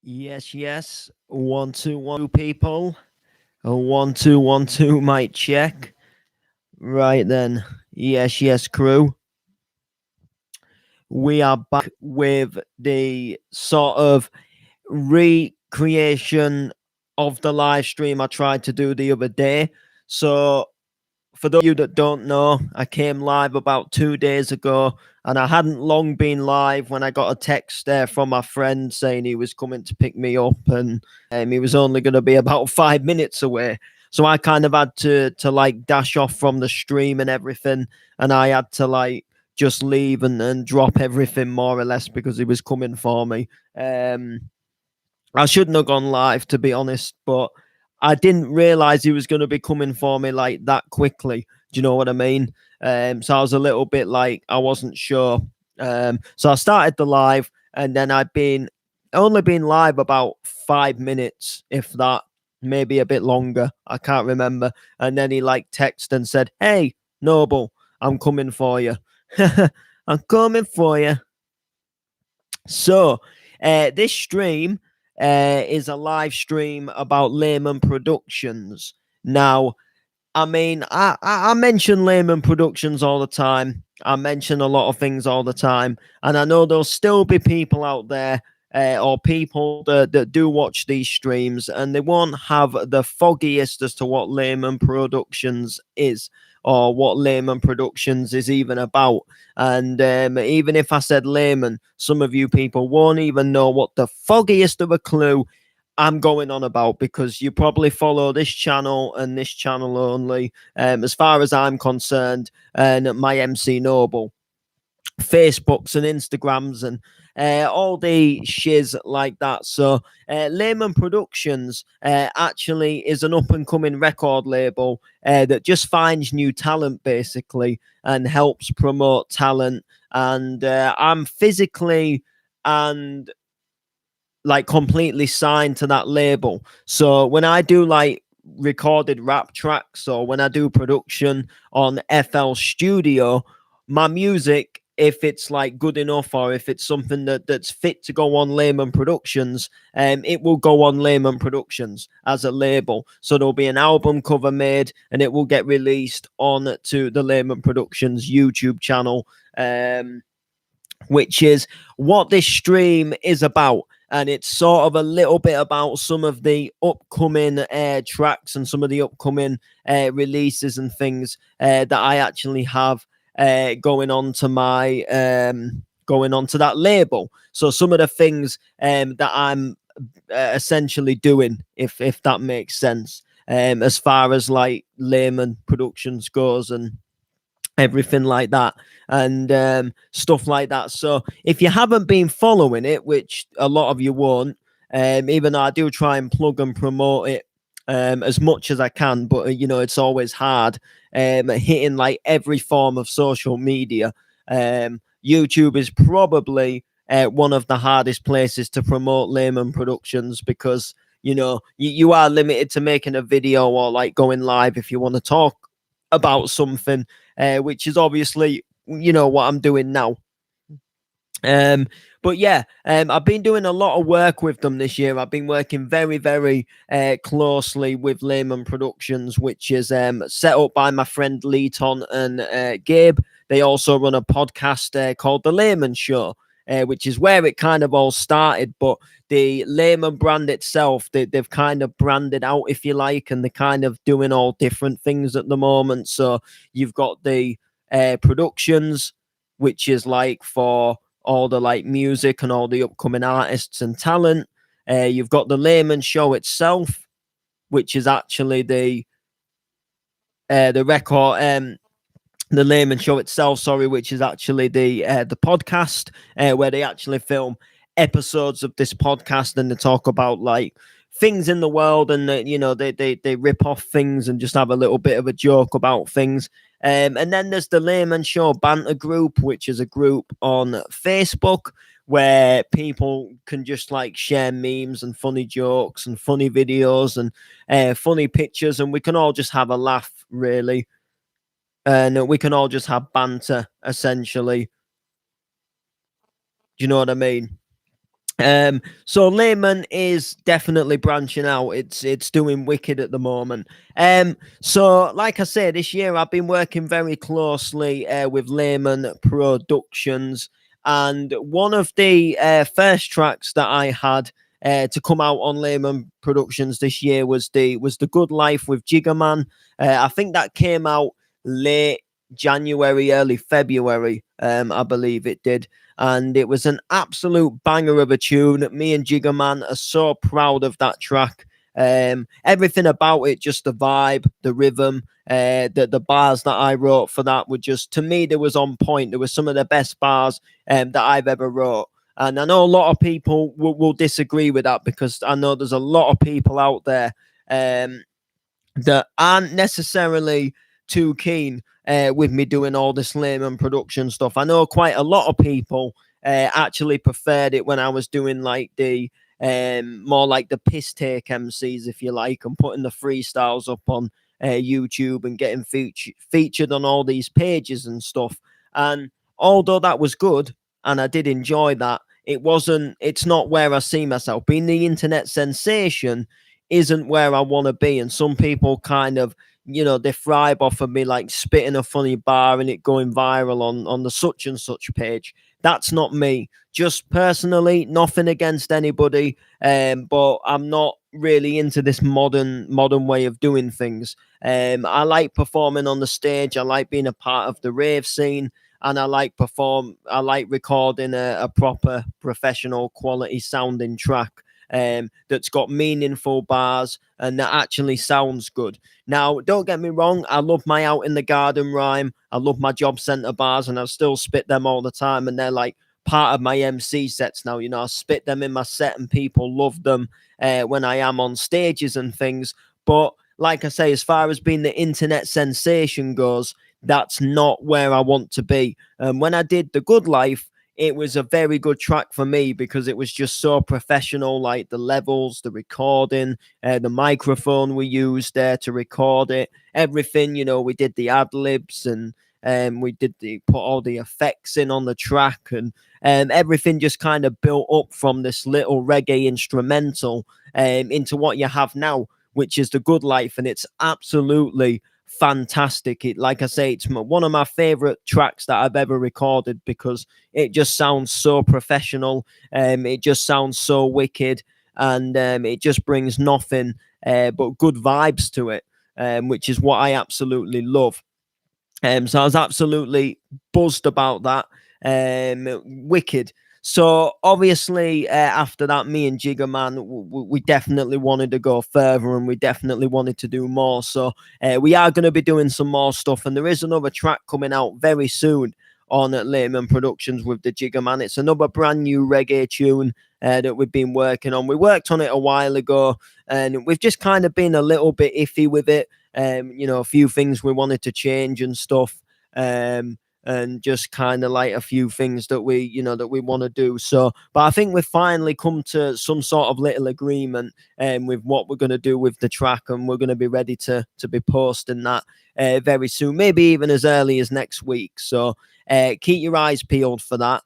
Yes, yes. 1 2 1 2 people. A 1 2 1 2 might check. Right then. Yes, yes, crew. We are back with the sort of recreation of the live stream I tried to do the other day. So for those of you that don't know, I came live about 2 days ago, and I hadn't long been live when I got a text there from my friend saying he was coming to pick me up, and he was only going to be about 5 minutes away. So I kind of had to like dash off from the stream and everything, and I had to like just leave and drop everything more or less because he was coming for me. I shouldn't have gone live, to be honest, but I didn't realize he was going to be coming for me like that quickly. Do you know what I mean? So I was a little bit like I wasn't sure. So I started the live, and then I'd been only been live about 5 minutes, if that, maybe a bit longer. I can't remember. And then he like texted and said, "Hey, Noble, I'm coming for you. I'm coming for you." So, this stream is a live stream about Layman Productions. Now, I mean, I mention Layman Productions all the time. I mention a lot of things all the time, and I know there'll still be people out there. Or people that do watch these streams, and they won't have the foggiest as to what Layman Productions is, or what Layman Productions is even about. And even if I said layman, some of you people won't even know what the foggiest of a clue I'm going on about, because you probably follow this channel and this channel only, as far as I'm concerned, and my MC Noble. Facebooks and Instagrams and all the shiz like that. So, Layman Productions actually is an up and coming record label that just finds new talent basically and helps promote talent. And I'm physically and like completely signed to that label. So when I do like recorded rap tracks or when I do production on FL Studio, my music, if it's like good enough or if it's something that's fit to go on Layman Productions, it will go on Layman Productions as a label. So there'll be an album cover made and it will get released on to the Layman Productions YouTube channel, which is what this stream is about. And it's sort of a little bit about some of the upcoming tracks and some of the upcoming releases and things that I actually have going on to my going on to that label. So some of the things that I'm essentially doing, if that makes sense, as far as like Layman Productions goes and everything like that, and stuff like that. So if you haven't been following it, which a lot of you won't, even though I do try and plug and promote it as much as I can, but you know it's always hard hitting like every form of social media. YouTube is probably one of the hardest places to promote Layman Productions, because you know you are limited to making a video or like going live if you want to talk about something, which is obviously, you know, what I'm doing now. But yeah, I've been doing a lot of work with them this year. I've been working very, very closely with Layman Productions, which is set up by my friend Leeton and Gabe. They also run a podcast called The Layman Show, which is where it kind of all started. But the Layman brand itself, they've kind of branded out, if you like, and they're kind of doing all different things at the moment. So you've got the productions, which is like for all the like music and all the upcoming artists and talent. You've got the Layman Show itself, which is actually the record, the Layman Show itself, sorry, which is actually the podcast where they actually film episodes of this podcast and they talk about like things in the world, and you know they rip off things and just have a little bit of a joke about things. And then there's the Layman Show Banter Group, which is a group on Facebook where people can just like share memes and funny jokes and funny videos and funny pictures, and we can all just have a laugh, really. And we can all just have banter, essentially. Do you know what I mean? So Layman is definitely branching out. It's doing wicked at the moment. So like I said, this year I've been working very closely with Layman Productions, and one of the first tracks that I had to come out on Layman Productions this year was the Good Life with Jiggerman. I think that came out late January, early February. I believe it did, and it was an absolute banger of a tune. Me and Jiggerman are so proud of that track. Everything about it, just the vibe, the rhythm, the bars that I wrote for that were just, to me, they was on point. There were some of the best bars that I've ever wrote. And I know a lot of people will disagree with that, because I know there's a lot of people out there um, that aren't necessarily too keen with me doing all this layman production stuff. I know quite a lot of people actually preferred it when I was doing like the more like the piss take MCs, if you like, and putting the freestyles up on YouTube and getting featured on all these pages and stuff. And although that was good and I did enjoy that, it's not where I see myself. Being the internet sensation isn't where I want to be. And some people kind of, they thrive off of me like spitting a funny bar and it going viral on the such and such page. That's not me. Just personally, nothing against anybody, but I'm not really into this modern way of doing things. I like performing on the stage. I like being a part of the rave scene, and I like recording a proper professional quality sounding track that's got meaningful bars and that actually sounds good. Now, don't get me wrong, I love my Out in the Garden rhyme. I love my Job Centre bars, and I still spit them all the time. And they're like part of my MC sets now. I spit them in my set, and people love them when I am on stages and things. But like I say, as far as being the internet sensation goes, that's not where I want to be. When I did The Good Life, it was a very good track for me because it was just so professional, like the levels, the recording, the microphone we used there to record it, everything. We did the ad libs, and we did the put all the effects in on the track, and everything just kind of built up from this little reggae instrumental into what you have now, which is The Good Life, and it's absolutely fantastic. Like I say, it's one of my favorite tracks that I've ever recorded because it just sounds so professional. It just sounds so wicked, and it just brings nothing but good vibes to it, which is what I absolutely love. So I was absolutely buzzed about that. Wicked. So obviously, after that, me and Jiggerman, we definitely wanted to go further, and we definitely wanted to do more. So we are going to be doing some more stuff, and there is another track coming out very soon on Layman Productions with the Jiggerman. It's another brand new reggae tune that we've been working on. We worked on it a while ago, and we've just kind of been a little bit iffy with it. A few things we wanted to change and stuff. And just kind of like a few things that we want to do. So, but I think we've finally come to some sort of little agreement with what we're going to do with the track, and we're going to be ready to be posting that very soon, maybe even as early as next week. So keep your eyes peeled for that.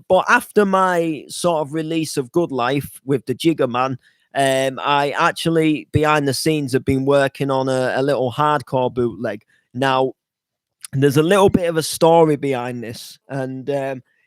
But after my sort of release of Good Life with the Jiggerman, I actually behind the scenes have been working on a little hardcore bootleg. Now, there's a little bit of a story behind this, and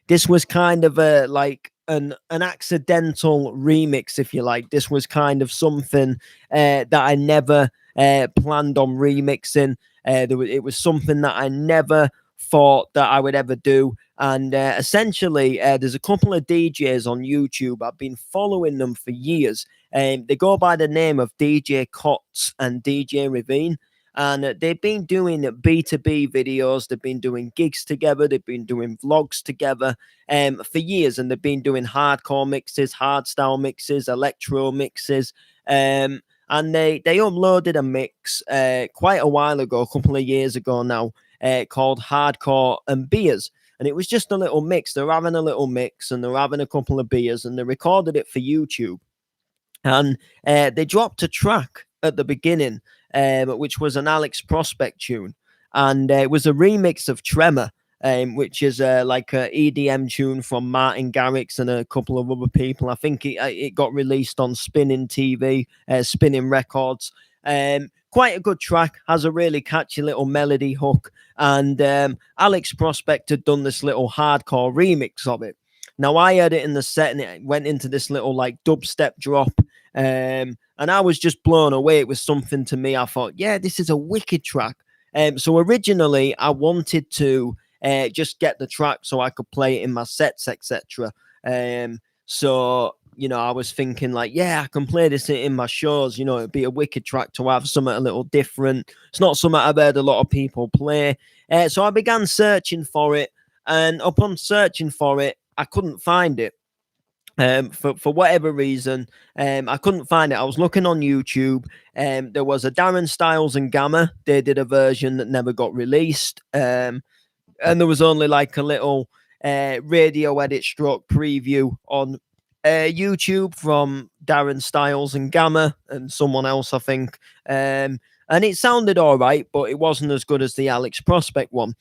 this was kind of a like an accidental remix, if you like. This was kind of something that I never planned on remixing. It was something that I never thought that I would ever do. And essentially, there's a couple of DJs on YouTube. I've been following them for years. They go by the name of DJ Cots and DJ Ravine, and they've been doing B2B videos. They've been doing gigs together. They've been doing vlogs together for years, and they've been doing hardcore mixes, hardstyle mixes, electro mixes. And they uploaded a mix quite a while ago, a couple of years ago now, called Hardcore and Beers. And it was just a little mix. They're having a little mix, and they're having a couple of beers, and they recorded it for YouTube. And they dropped a track at the beginning, which was an Alex Prospect tune. And it was a remix of Tremor. which is like a EDM tune from Martin Garrix and a couple of other people. I think it got released on Spinning TV, Spinning Records. Quite a good track, has a really catchy little melody hook, and Alex Prospect had done this little hardcore remix of it. Now I heard it in the set, and it went into this little like dubstep drop, and I was just blown away. It was something to me. I thought, yeah, this is a wicked track. So originally, I wanted to just get the track so I could play it in my sets, etc. So I was thinking like, yeah, I can play this in my shows. It'd be a wicked track to have, something a little different. It's not something I've heard a lot of people play. So I began searching for it, and upon searching for it, I couldn't find it. For whatever reason, I couldn't find it. I was looking on YouTube. There was a Darren Styles and Gamma. They did a version that never got released. And there was only like a little radio edit stroke preview on YouTube from Darren Styles and Gamma and someone else, I think. And it sounded all right, but it wasn't as good as the Alex Prospect one.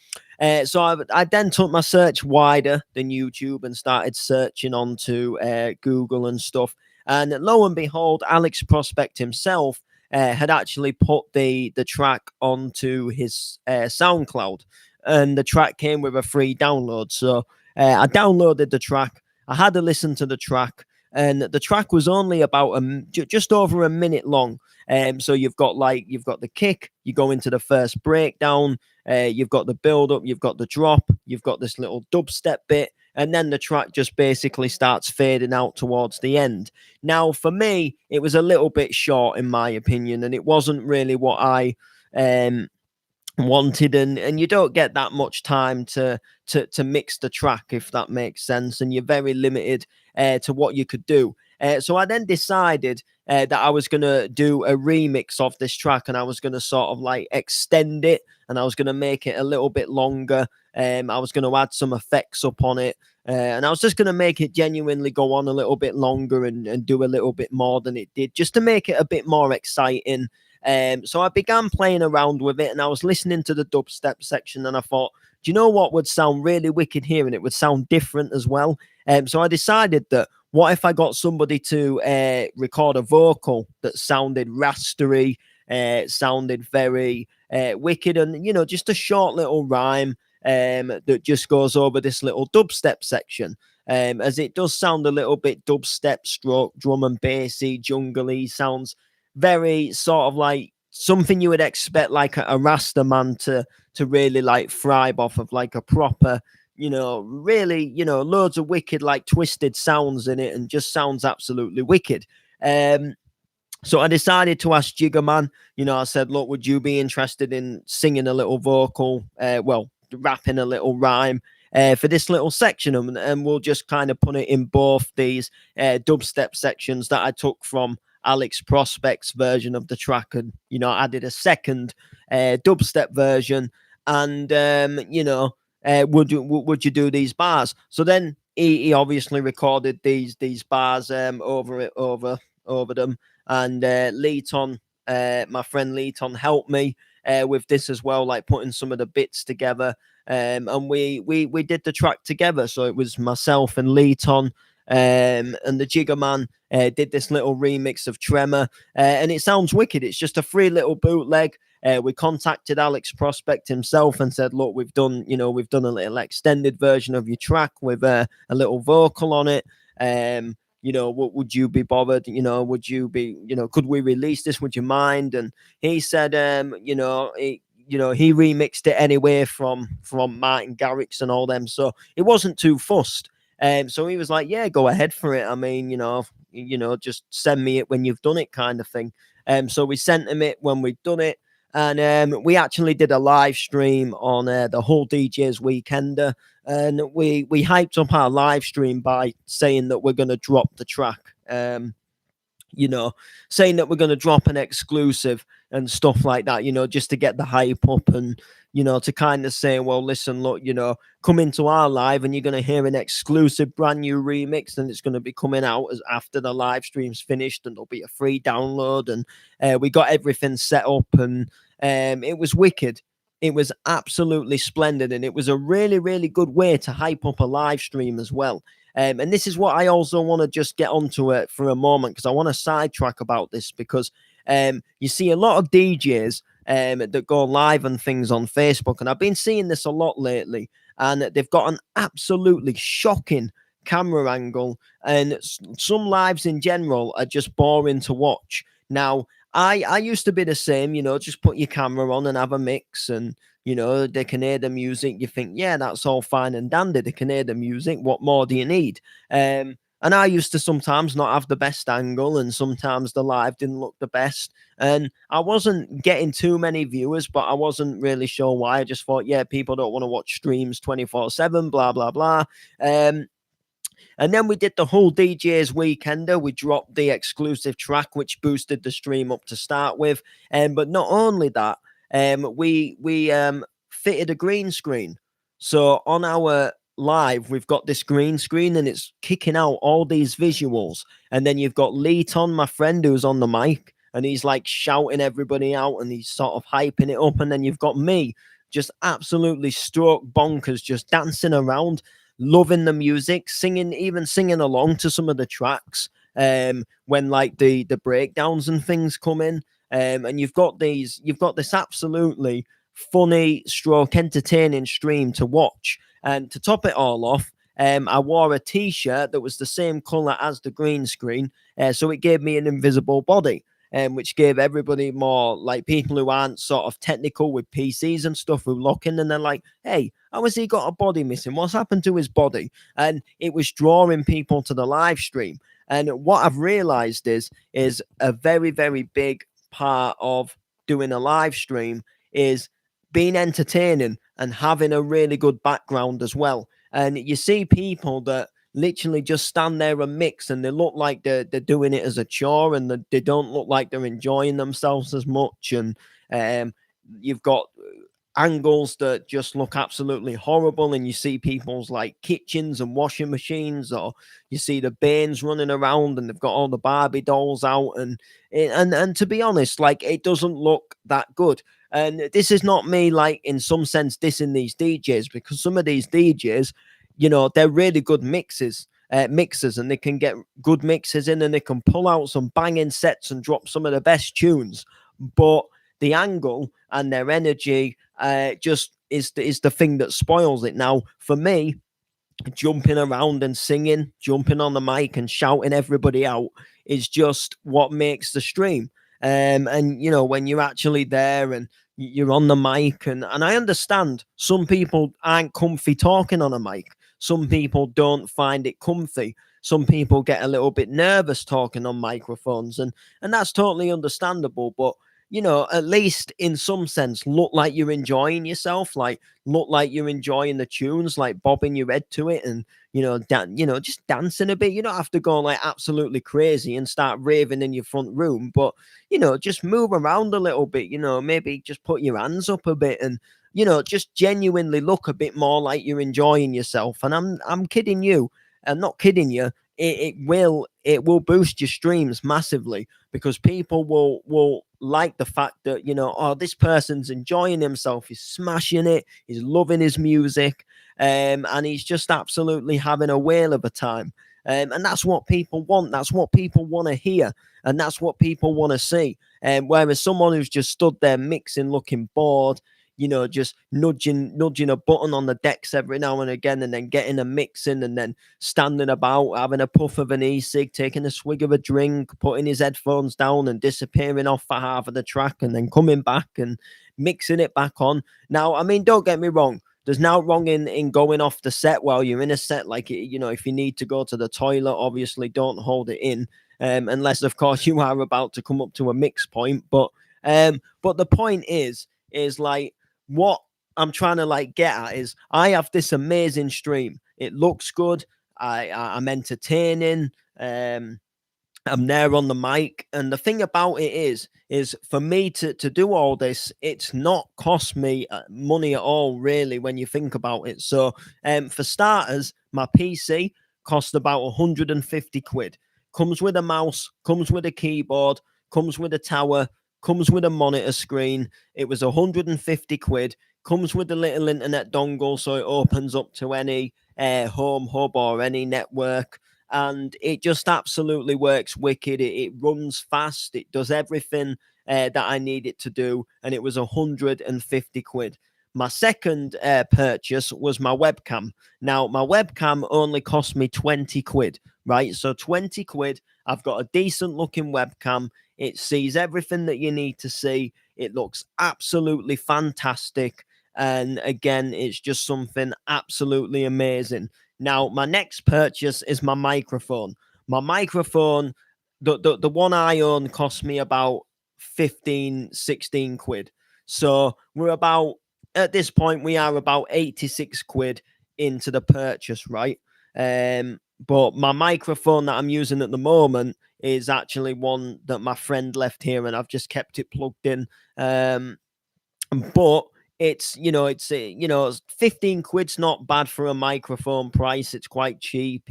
So I then took my search wider than YouTube and started searching onto Google and stuff. And lo and behold, Alex Prospect himself had actually put the track onto his SoundCloud, and the track came with a free download. So I downloaded the track. I had to listen to the track, and the track was only about just over a minute long. So you've got the kick, you go into the first breakdown, you've got the build up, you've got the drop, you've got this little dubstep bit, and then the track just basically starts fading out towards the end. Now, for me, it was a little bit short, in my opinion, and it wasn't really what I wanted, and you don't get that much time to mix the track, if that makes sense, and you're very limited to what you could do. So I then decided that I was going to do a remix of this track, and I was going to sort of like extend it, and I was going to make it a little bit longer. I was going to add some effects up on it, and I was just going to make it genuinely go on a little bit longer and do a little bit more than it did, just to make it a bit more exciting. So I began playing around with it, and I was listening to the dubstep section, and I thought, do you know what would sound really wicked here, and it would sound different as well? So I decided that, what if I got somebody to record a vocal that sounded rastery, sounded very wicked, and just a short little rhyme that just goes over this little dubstep section, as it does sound a little bit dubstep stroke drum and bassy, jungly, sounds very sort of like something you would expect like a Rasta man to really like thrive off of, like a proper, really, loads of wicked, like twisted sounds in it, and just sounds absolutely wicked. So I decided to ask Jigger Man. I said, look, would you be interested in singing a little vocal, rapping a little rhyme for this little section, and we'll just kind of put it in both these dubstep sections that I took from Alex Prospect's version of the track, and I added a second dubstep version, and would you do these bars? So then he obviously recorded these bars over them, and Leeton, my friend Leeton, helped me with this as well, like putting some of the bits together, and we did the track together. So it was myself and Leeton, and the Jigger Man did this little remix of Tremor, and it sounds wicked. It's just a free little bootleg. We contacted Alex Prospect himself and said, look, we've done a little extended version of your track with a little vocal on it. What would you be bothered? Would you be, could we release this? Would you mind? And he said, he remixed it anyway from Martin Garrix and all them, so it wasn't too fussed. So he was like, yeah, go ahead for it. I mean, just send me it when you've done it, kind of thing. So we sent him it when we'd done it. And we actually did a live stream on the Hull DJs Weekender. And we hyped up our live stream by saying that we're going to drop the track. Saying that we're going to drop an exclusive and stuff like that, just to get the hype up, and, to kind of say, well, listen, look, come into our live and you're going to hear an exclusive brand new remix, and it's going to be coming out after the live stream's finished, and there'll be a free download. And we got everything set up, and it was wicked. it was absolutely splendid, and it was a really, really good way to hype up a live stream as well. And this is what I also want to just get onto it for a moment, because I want to sidetrack about this, because you see a lot of DJs that go live and things on Facebook, and I've been seeing this a lot lately, and they've got an absolutely shocking camera angle, and some lives in general are just boring to watch. Now, I used to be the same, just put your camera on and have a mix, and they can hear the music. You think, yeah, that's all fine and dandy. They can hear the music. What more do you need? And I used to sometimes not have the best angle, and sometimes the live didn't look the best. And I wasn't getting too many viewers, but I wasn't really sure why. I just thought, yeah, people don't want to watch streams 24/7, blah, blah, blah. And then we did the whole DJ's Weekender. We dropped the exclusive track, which boosted the stream up to start with. But not only that, we fitted a green screen. So on our live, we've got this green screen, and it's kicking out all these visuals. And then you've got Leeton, my friend, who's on the mic, and he's like shouting everybody out, and he's sort of hyping it up. And then you've got me just absolutely stroke bonkers, just dancing around, loving the music, even singing along to some of the tracks when like the breakdowns and things come in. And you've got this absolutely funny stroke entertaining stream to watch. And to top it all off, I wore a t-shirt that was the same color as the green screen, so it gave me an invisible body, which gave everybody more, like people who aren't sort of technical with PCs and stuff, who look in and they're like, hey, how has he got a body missing? What's happened to his body? And it was drawing people to the live stream. And what I've realized is a very, very big part of doing a live stream is being entertaining and having a really good background as well. And you see people that literally just stand there and mix, and they look like they're doing it as a chore, and they don't look like they're enjoying themselves as much. And you've got angles that just look absolutely horrible, and you see people's like kitchens and washing machines, or you see the Banes running around and they've got all the Barbie dolls out, and to be honest, like, it doesn't look that good. And this is not me, like, in some sense dissing these DJs, because some of these DJs, they're really good mixers, and they can get good mixes in, and they can pull out some banging sets and drop some of the best tunes. But the angle and their energy just is the thing that spoils it. Now, for me, jumping around and singing, jumping on the mic and shouting everybody out is just what makes the stream. And when you're actually there and you're on the mic, and I understand some people aren't comfy talking on a mic. Some people don't find it comfy. Some people get a little bit nervous talking on microphones, and that's totally understandable. But at least in some sense, look like you're enjoying yourself, like look like you're enjoying the tunes, like bobbing your head to it, and just dancing a bit. You don't have to go like absolutely crazy and start raving in your front room, but just move around a little bit. Maybe just put your hands up a bit, and just genuinely look a bit more like you're enjoying yourself. And I'm kidding you, I'm not kidding you. It will boost your streams massively, because people will like the fact that oh, this person's enjoying himself, he's smashing it, he's loving his music, and he's just absolutely having a whale of a time. And that's what people want, that's what people want to hear, and that's what people want to see. Whereas someone who's just stood there mixing, looking bored, just nudging a button on the decks every now and again, and then getting a mix in, and then standing about, having a puff of an e-cig, taking a swig of a drink, putting his headphones down and disappearing off for half of the track, and then coming back and mixing it back on. Now, I mean, don't get me wrong. There's no wrong in going off the set while you're in a set. Like, if you need to go to the toilet, obviously don't hold it in, unless, of course, you are about to come up to a mix point. But the point is like, what I'm trying to like get at is, I have this amazing stream. It looks good. I'm entertaining. I'm there on the mic, and the thing about it is for me to do all this, it's not cost me money at all, really, when you think about it. So, for starters, my PC cost about 150 quid. Comes with a mouse, comes with a keyboard, comes with a tower, comes with a monitor screen. It was 150 quid. comes with a little internet dongle, so it opens up to any home hub or any network, and it just absolutely works wicked. It runs fast, it does everything that I need it to do, and it was 150 quid. My second purchase was my webcam. Now, my webcam only cost me 20 quid, right? So 20 quid, I've got a decent looking webcam. It sees everything that you need to see. It looks absolutely fantastic. And again, it's just something absolutely amazing. Now, my next purchase is my microphone. My microphone, the one I own, cost me about 15, 16 quid. So we're about, at this point, we are about 86 quid into the purchase, right? But my microphone that I'm using at the moment is actually one that my friend left here, and I've just kept it plugged in. But it's 15 quid's not bad for a microphone price. It's quite cheap.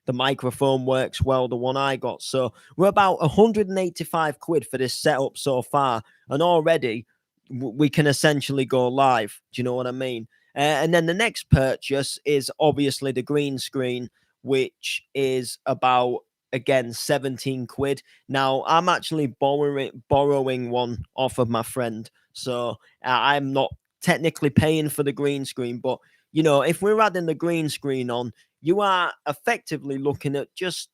The microphone works well, the one I got. So we're about 185 quid for this setup so far, and already we can essentially go live. Do you know what I mean? And then the next purchase is obviously the green screen, which is about, again, 17 quid. Now, I'm actually borrowing one off of my friend, so I'm not technically paying for the green screen. But if we're adding the green screen on, you are effectively looking at just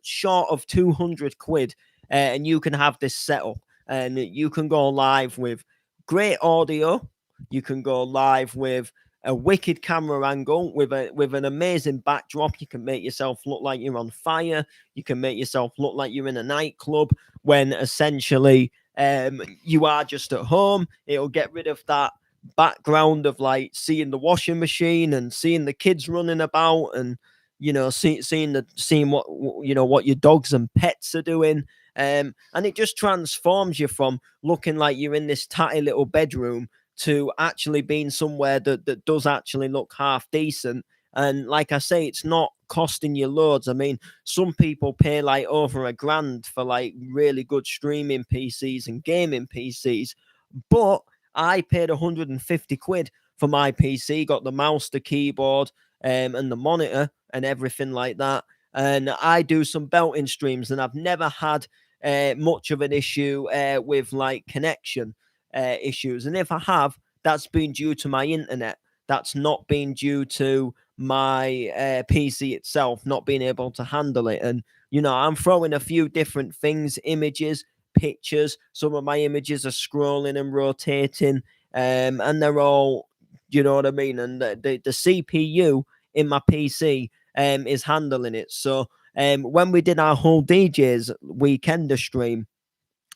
short of 200 quid, and you can have this setup, and you can go live with great audio. You can go live with a wicked camera angle, with an amazing backdrop. You can make yourself look like you're on fire. You can make yourself look like you're in a nightclub, when essentially you are just at home. It'll get rid of that background of like seeing the washing machine and seeing the kids running about, and seeing what your dogs and pets are doing. And it just transforms you from looking like you're in this tatty little bedroom to actually being somewhere that does actually look half decent. And like I say, it's not costing you loads. I mean, some people pay like over $1,000 for like really good streaming PCs and gaming PCs, but I paid 150 quid for my PC, got the mouse, the keyboard, and the monitor and everything like that. And I do some belting streams, and I've never had much of an issue with like connection issues. And if I have, that's been due to my internet. That's not been due to my PC itself not being able to handle it. And I'm throwing a few different things, images, pictures. Some of my images are scrolling and rotating, and they're all, you know what I mean. And the CPU in my PC is handling it. So when we did our whole DJs weekender stream,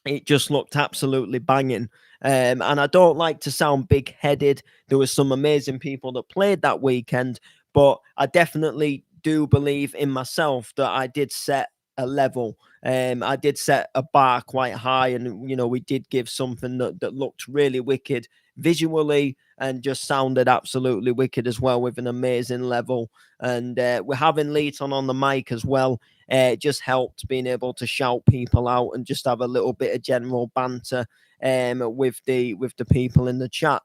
it just looked absolutely banging. And I don't like to sound big headed. There was some amazing people that played that weekend, but I definitely do believe in myself that I did set a level. I did set a bar quite high, and we did give something that looked really wicked visually, and just sounded absolutely wicked as well, with an amazing level. And we're having Leighton on the mic as well. It just helped being able to shout people out and just have a little bit of general banter with the people in the chat.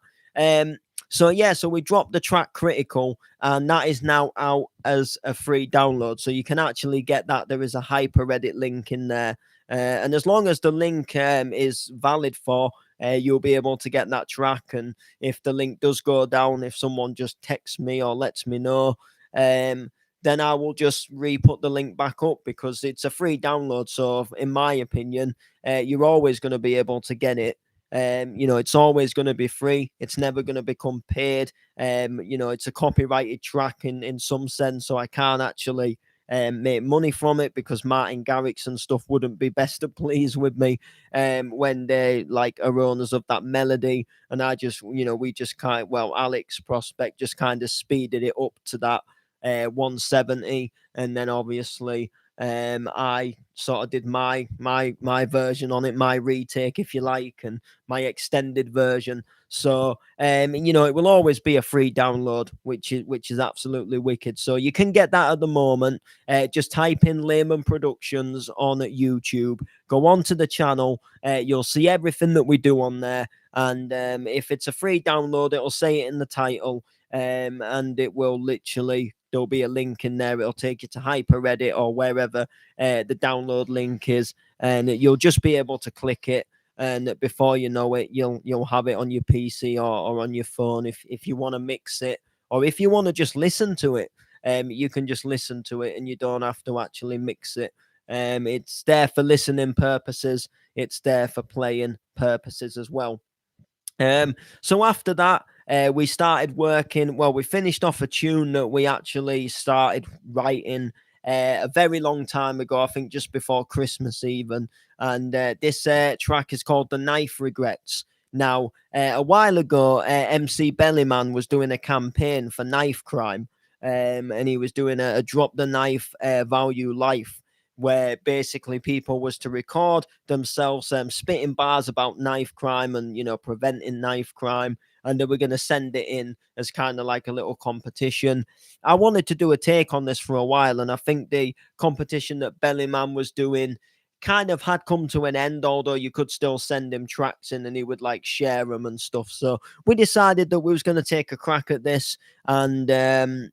So we dropped the track Critical, and that is now out as a free download. So you can actually get that. There is a hyper-edit link in there. And as long as the link is valid for, you'll be able to get that track. And if the link does go down, if someone just texts me or lets me know, then I will just re-put the link back up, because it's a free download. So in my opinion, you're always going to be able to get it. It's always going to be free. It's never going to become paid. It's a copyrighted track in some sense, so I can't actually make money from it, because Martin Garrix and stuff wouldn't be best of pleased with me when they like are owners of that melody. And I just, we just Alex Prospect just kind of speeded it up to that 170, and then obviously I sort of did my version on it, my retake, if you like, and my extended version. So it will always be a free download, which is absolutely wicked. So you can get that at the moment. Just type in Layman Productions on YouTube, go on to the channel, you'll see everything that we do on there. And if it's a free download, it'll say it in the title, and it will literally, there'll be a link in there. It'll take you to HyperEdit or wherever the download link is, and you'll just be able to click it. And before you know it, you'll have it on your PC or on your phone if you want to mix it, or if you want to just listen to it. You can just listen to it, and you don't have to actually mix it. It's there for listening purposes. It's there for playing purposes as well. So after that, we started working. Well, we finished off a tune that we actually started writing a very long time ago. I think just before Christmas even. And this track is called "The Knife Regrets." Now, a while ago, MC Bellyman was doing a campaign for knife crime, and he was doing a drop the knife value life, where basically people was to record themselves spitting bars about knife crime and preventing knife crime, and they were going to send it in as kind of like a little competition. I wanted to do a take on this for a while, and I think the competition that Bellyman was doing kind of had come to an end, although you could still send him tracks in and he would like share them and stuff. So we decided that we was going to take a crack at this, and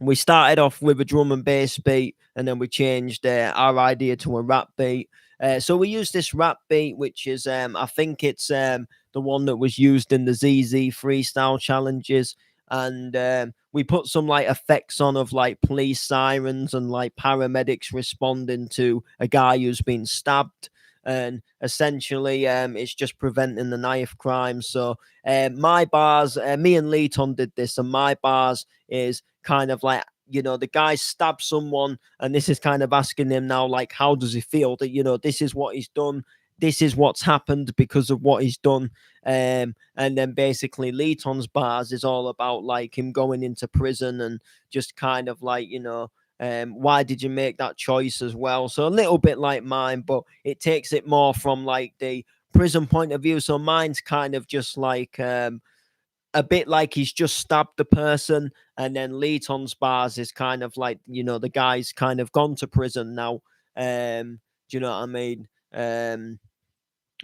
we started off with a drum and bass beat, and then we changed our idea to a rap beat. So we used this rap beat, which is, I think it's the one that was used in the ZZ freestyle challenges. And we put some like effects on of like police sirens and like paramedics responding to a guy who's been stabbed. And essentially, it's just preventing the knife crime. So my bars, me and Leeton did this, and my bars is kind of like, the guy stabbed someone, and this is kind of asking him now, like, how does he feel that, this is what he's done, this is what's happened because of what he's done. And then basically Leeton's bars is all about like him going into prison and just kind of like, why did you make that choice as well? So a little bit like mine, but it takes it more from like the prison point of view. So mine's kind of just like a bit like he's just stabbed the person, and then Leeton's bars is kind of like, the guy's kind of gone to prison now. Do you know what I mean?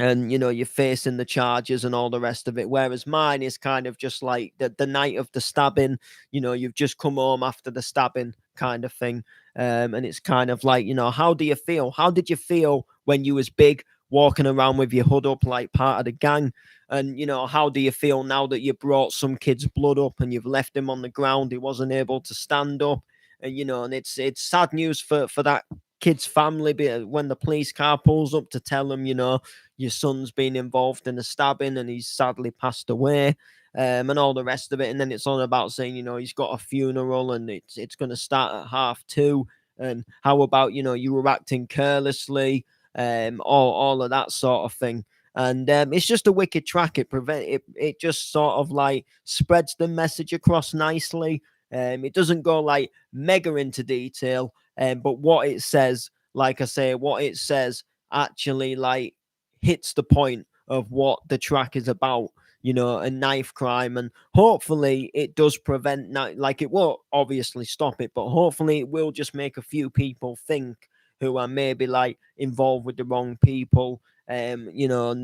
And you're facing the charges and all the rest of it, whereas mine is kind of just like the night of the stabbing. You've just come home after the stabbing kind of thing. And it's kind of like, how do you feel, how did you feel when you was big, walking around with your hood up like part of the gang? And how do you feel now that you brought some kid's blood up and you've left him on the ground, he wasn't able to stand up? And it's sad news for that kid's family, when the police car pulls up to tell them, your son's been involved in a stabbing and he's sadly passed away, and all the rest of it. And then it's all about saying, he's got a funeral and it's going to start at 2:30. And how about, you were acting carelessly, all of that sort of thing. And it's just a wicked track. It just sort of like spreads the message across nicely. It doesn't go like mega into detail, but what it says, like I say, what it says actually like hits the point of what the track is about, a knife crime. And hopefully it does prevent, like it won't obviously stop it, but hopefully it will just make a few people think, who are maybe like involved with the wrong people, and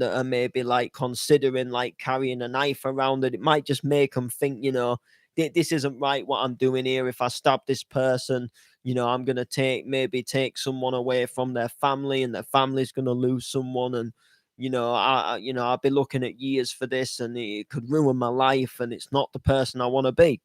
are maybe like considering like carrying a knife around. It might just make them think, this isn't right what I'm doing here. If I stab this person, I'm gonna take someone away from their family, and their family's gonna lose someone. And I'll be looking at years for this, and it could ruin my life, and it's not the person I want to be.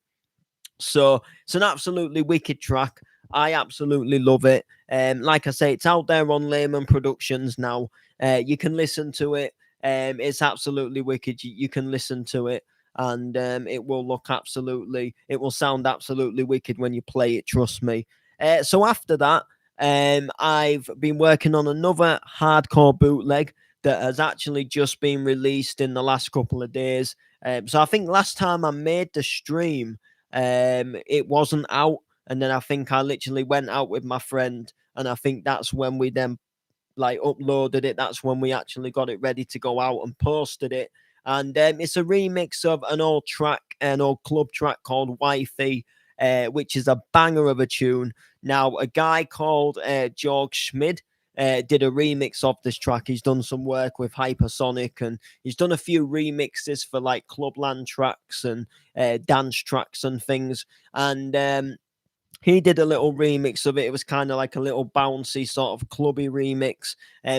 So it's an absolutely wicked track. I absolutely love it. Like I say, it's out there on Layman Productions now. You can listen to it. It's absolutely wicked. You can listen to it, and it will sound absolutely wicked when you play it. Trust me. So after that, I've been working on another hardcore bootleg that has actually just been released in the last couple of days. So I think last time I made the stream, it wasn't out, and then I think I literally went out with my friend, and I think that's when we then like uploaded it. That's when we actually got it ready to go out and posted it. And it's a remix of an old track, an old club track called Wifey, which is a banger of a tune. Now, a guy called Georg Schmid did a remix of this track. He's done some work with Hypersonic, and he's done a few remixes for like clubland tracks and dance tracks and things. And he did a little remix of it. It was kind of like a little bouncy sort of clubby remix.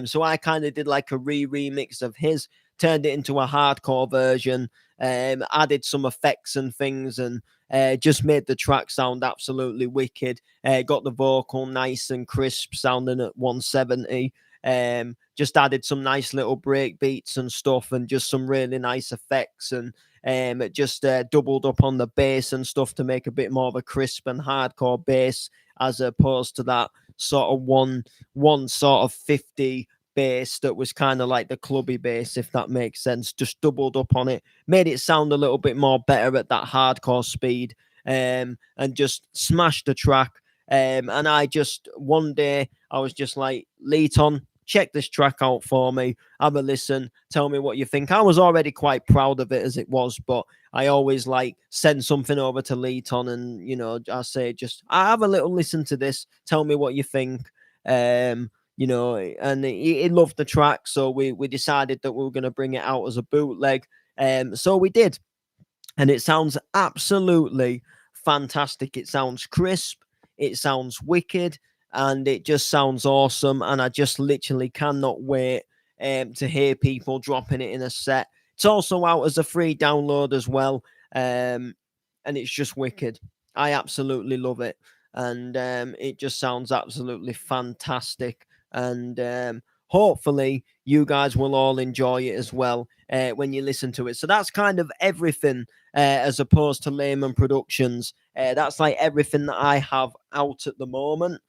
So I kind of did like a remix of his, turned it into a hardcore version, added some effects and things, and just made the track sound absolutely wicked. Got the vocal nice and crisp, sounding at 170. Just added some nice little break beats and stuff, and just some really nice effects, and it just doubled up on the bass and stuff to make a bit more of a crisp and hardcore bass, as opposed to that sort of one sort of 50 bass that was kind of like the clubby bass, if that makes sense. Just doubled up on it, made it sound a little bit more better at that hardcore speed, and just smashed the track. And I just, one day I was just like, Leeton, check this track out for me, have a listen, tell me what you think. I was already quite proud of it as it was, but I always like send something over to Leeton, and I say, just I have a little listen to this, tell me what you think. And he loved the track, so we decided that we were going to bring it out as a bootleg. So we did, and it sounds absolutely fantastic. It sounds crisp, it sounds wicked, and it just sounds awesome. And I just literally cannot wait to hear people dropping it in a set. It's also out as a free download as well, and it's just wicked. I absolutely love it, and it just sounds absolutely fantastic. And hopefully you guys will all enjoy it as well when you listen to it. So that's kind of everything, as opposed to Layman Productions. That's like everything that I have out at the moment.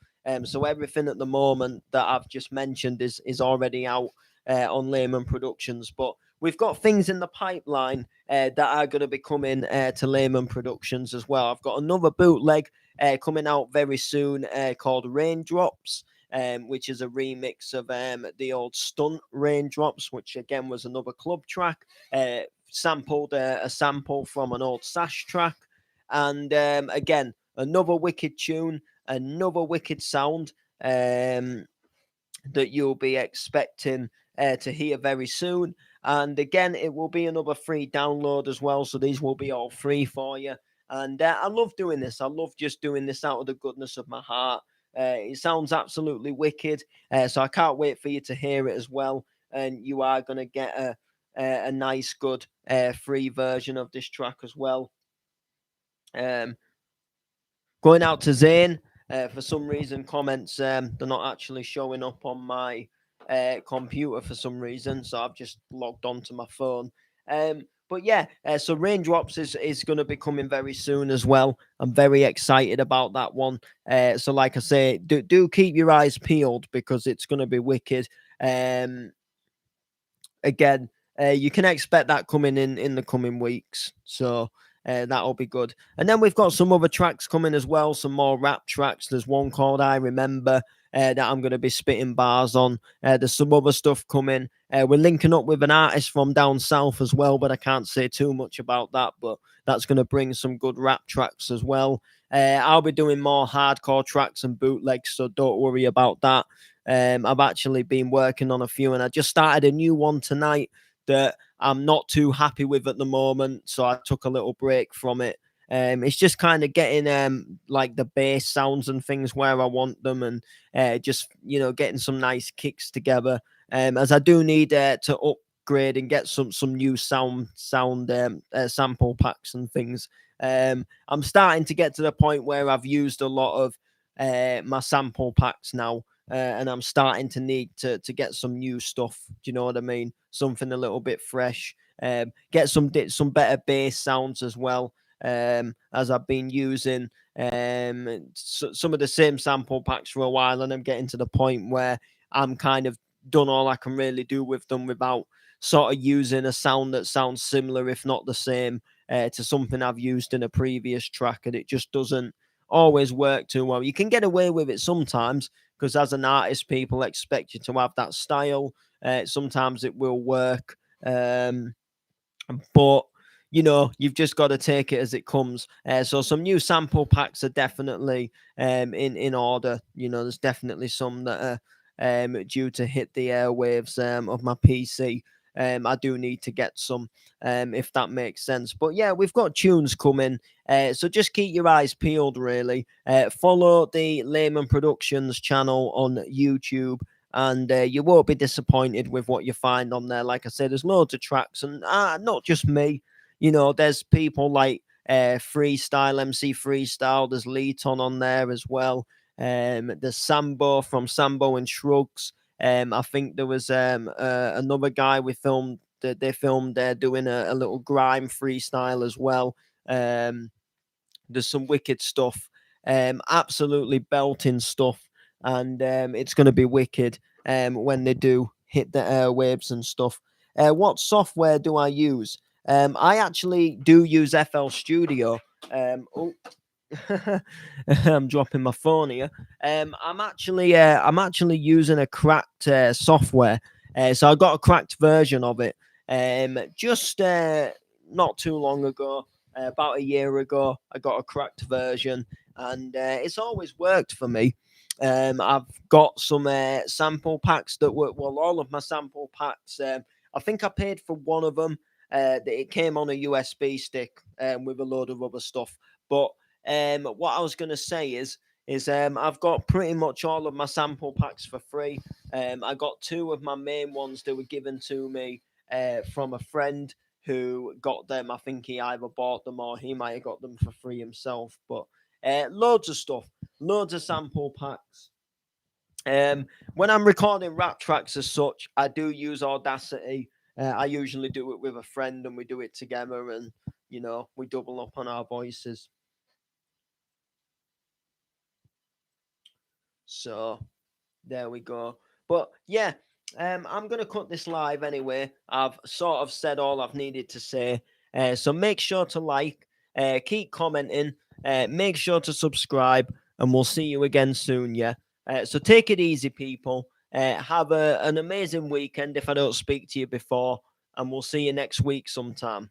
So everything at the moment that I've just mentioned is already out on Layman Productions. But we've got things in the pipeline that are going to be coming to Layman Productions as well. I've got another bootleg coming out very soon called Raindrops, which is a remix of the old Stunt Raindrops, which again was another club track, sampled a sample from an old Sash track. And again, another wicked tune, another wicked sound that you'll be expecting to hear very soon. And again, it will be another free download as well. So these will be all free for you. And I love doing this. I love just doing this out of the goodness of my heart. It sounds absolutely wicked. So I can't wait for you to hear it as well. And you are going to get a nice, good free version of this track as well. Going out to Zane. For some reason, comments they're not actually showing up on my computer for some reason, so I've just logged onto my phone. But yeah, so Raindrops is going to be coming very soon as well. I'm very excited about that one. So like I say, do keep your eyes peeled, because it's going to be wicked. Again, you can expect that coming in the coming weeks. So that'll be good. And then we've got some other tracks coming as well, some more rap tracks. There's one called I Remember that I'm going to be spitting bars on. There's some other stuff coming. We're linking up with an artist from down south as well, but I can't say too much about that. But that's going to bring some good rap tracks as well. I'll be doing more hardcore tracks and bootlegs, so don't worry about that. I've actually been working on a few, and I just started a new one tonight that I'm not too happy with at the moment, so I took a little break from it. It's just kind of getting like the bass sounds and things where I want them, and just getting some nice kicks together. As I do need to upgrade and get some new sound sample packs and things. I'm starting to get to the point where I've used a lot of my sample packs now. And I'm starting to need to get some new stuff. Do you know what I mean? Something a little bit fresh. Get some better bass sounds as well. As I've been using some of the same sample packs for a while, and I'm getting to the point where I'm kind of done all I can really do with them without sort of using a sound that sounds similar, if not the same, to something I've used in a previous track, and it just doesn't always work too well. You can get away with it sometimes, because as an artist, people expect you to have that style. Sometimes it will work, but you've just got to take it as it comes. So some new sample packs are definitely in order. There's definitely some that due to hit the airwaves of my PC. I do need to get some, if that makes sense. But yeah, we've got tunes coming, so just keep your eyes peeled, really. Follow the Layman Productions channel on YouTube, and you won't be disappointed with what you find on there. Like I said, there's loads of tracks, and not just me. You know, there's people like Freestyle, MC Freestyle, there's Leeton on there as well. There's Sambo from Sambo and Shrugs. I think there was another guy we filmed that they filmed there doing a little grime freestyle as well. There's some wicked stuff, absolutely belting stuff, and it's going to be wicked when they do hit the airwaves and stuff. What software do I use? I actually do use FL Studio. Oh, I'm dropping my phone here. I'm actually using a cracked software. So I got a cracked version of it. Just not too long ago, about a year ago, I got a cracked version, and it's always worked for me. I've got some sample packs that were, well, all of my sample packs. I think I paid for one of them. That it came on a USB stick with a load of other stuff. But what I was going to say is I've got pretty much all of my sample packs for free. I got two of my main ones that were given to me from a friend who got them. I think he either bought them or he might have got them for free himself. But loads of stuff, loads of sample packs. When I'm recording rap tracks as such, I do use Audacity. I usually do it with a friend and we do it together, and we double up on our voices. So there we go. But yeah, I'm going to cut this live anyway. I've sort of said all I've needed to say. So make sure to like, keep commenting, make sure to subscribe, and we'll see you again soon. Yeah. So take it easy, people. Have an amazing weekend if I don't speak to you before, and we'll see you next week sometime.